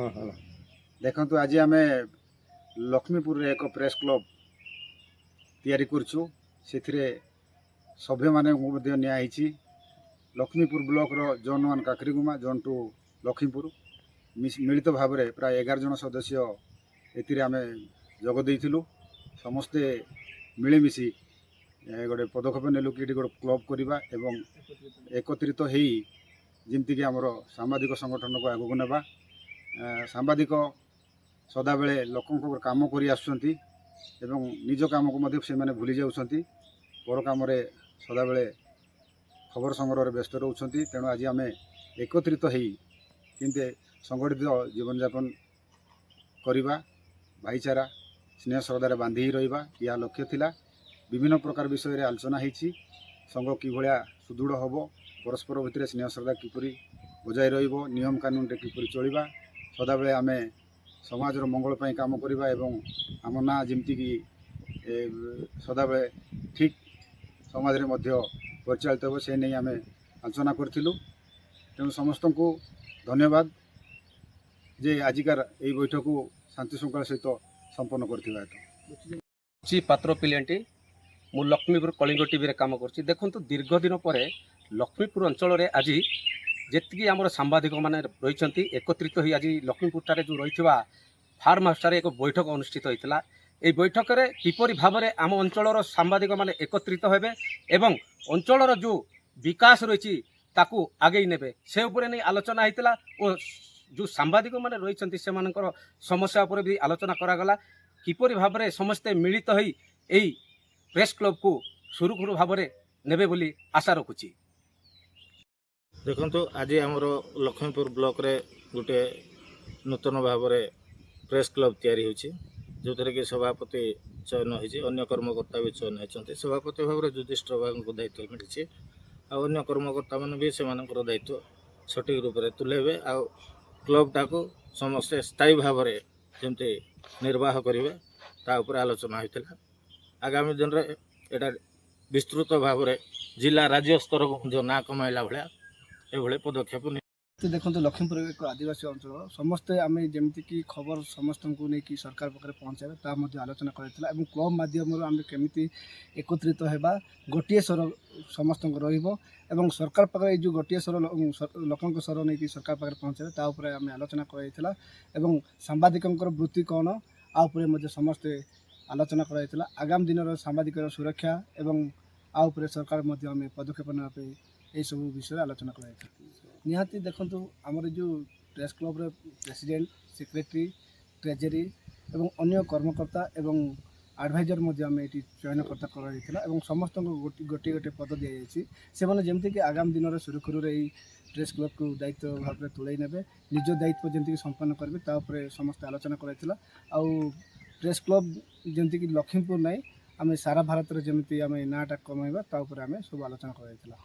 देखु आज आम लक्ष्मीपुर एक प्रेस क्लब तैयारी करछु से सभ्य मान नियाई लक्ष्मीपुर ब्लॉक रो जोन 1 काकरीगुमा जोन 2 लक्ष्मीपुर मिलित भाव में प्राय 11 जन सदस्य एम जोग देइथिलु समस्ते मिलमिशि गोटे पदक्षेप नेलु कि गोटे क्लब करवा एवं एकत्रित हो जमीक आमर सामाजिक संगठन को आगू नेबा सांबादिक सदाबले लोकों काम कर आसुचंती एवं निज काम को से माने भूली जाउछंती पर काम सदाबले खबर संग्रह व्यस्त रोचंती। तेणु आज आम एकत्रित हो किंते संगठित जीवन यापन करवा भाईचारा स्नेह श्रद्धार बांधि रहा यह लक्ष्य थिला। विभिन्न प्रकार विषय आलोचना होती संघ कि भाया सुदृढ़ हम परस्पर भितर स्नेह श्रद्धा किपरि बजाय रहिबो नियम कानून रे किपरि चलिबा सदाबले आम समाजर मंगल पाई काम करवा एवं आम ना जमती कि सदाबले ठीक समाज रे मध्य परिचालित हो से नहीं आम आलोचना करूँ। तेणु समस्त को धन्यवाद जे आजिकार यही बैठक को शांति श्रृंखला सहित संपन्न कर पात्र पिलेंटी मु लक्ष्मीपुर कलिंग टीवी काम कर देखु दीर्घ दिन पर लक्ष्मीपुर अंचल में आज जी आम सांबादिक मैंने रही एकत्रित हो आज लक्ष्मीपुर जो रही फार्म हाउस एक बैठक अनुष्ठित होता ये बैठक में किपरि भाव में आम अंचल सांबादिक मैंने एकत्रित होबे एवं अंचल जो विकास रही ताकू आगे नेबे से उपरे नहीं आलोचना होता और जो सांबादिक मैंने रही से समस्या उपर भी आलोचना करागला किपरि भाव में समस्ते मिलित हो प्रेस क्लब को सुरुखुरु भाव में नेबे बोली आशा रखुची। देखो आज आमर लक्ष्मीपुर ब्लॉक रे गोटे नूतन भाव में प्रेस क्लब तैयारी होची जो थे कि सभापति चयन होन्य कर्मकर्ता भी चयन होती सभापति भाव में युधिष्ठिर बाबू को दायित्व मिली अन्य कर्मकर्ता मैंने भी से दायित्व सठिक रूप से तुलेबे आ क्लबटा को समस्ते स्थायी भाव में जमती निर्वाह करेंगे तापर आलोचना होता आगामी दिन में यहाँ विस्तृत भाव में जिला राज्य स्तर को ना कमाइला भाया ये पदक्षेप तो देखो लक्ष्मीपुर एक आदिवासी अंचल समस्ते आम जमीक खबर समस्त को लेकिन सरकार पाखे पहुँचाइबा ता आलोचना कराइला एवं क्लब माध्यम आम केमी एकत्रित होगा गोटे स्वर समस्त एवं सरकार पाखे जो गोटे स्वर लोकों स्वर नहीं सरकार पाखे पहुँचाइबा ता आम आलोचना कराइला एवं सांबादिक वृत्ति कौन आउे समस्ते आलोचना कराइला आगामी दिन सांबादिक सुरक्षा एवं आउे सरकार आम पदक्षेप नापी यही सब विषय आलोचना कराइला निहाती देखो आमर जो press club president secretary treasury एवं अन्य कर्मकर्ता एवं एडभाइजर आम ये चयनकर्ता कर समस्त गोटे गोटे पद दी जाइए से जमीक आगामी दिन में सुरुखुरु प्रेस क्लब को दायित्व भाव में तुले ने निज दायित्व जमीक संपन्न करेंगे तापर समस्त आलोचना कराइला प्रेस क्लब जमीक लक्ष्मीपुर नाई आम सारा भारत में जमी आम नाटा कमाइबा तापर आम सब आलोचना कराइला।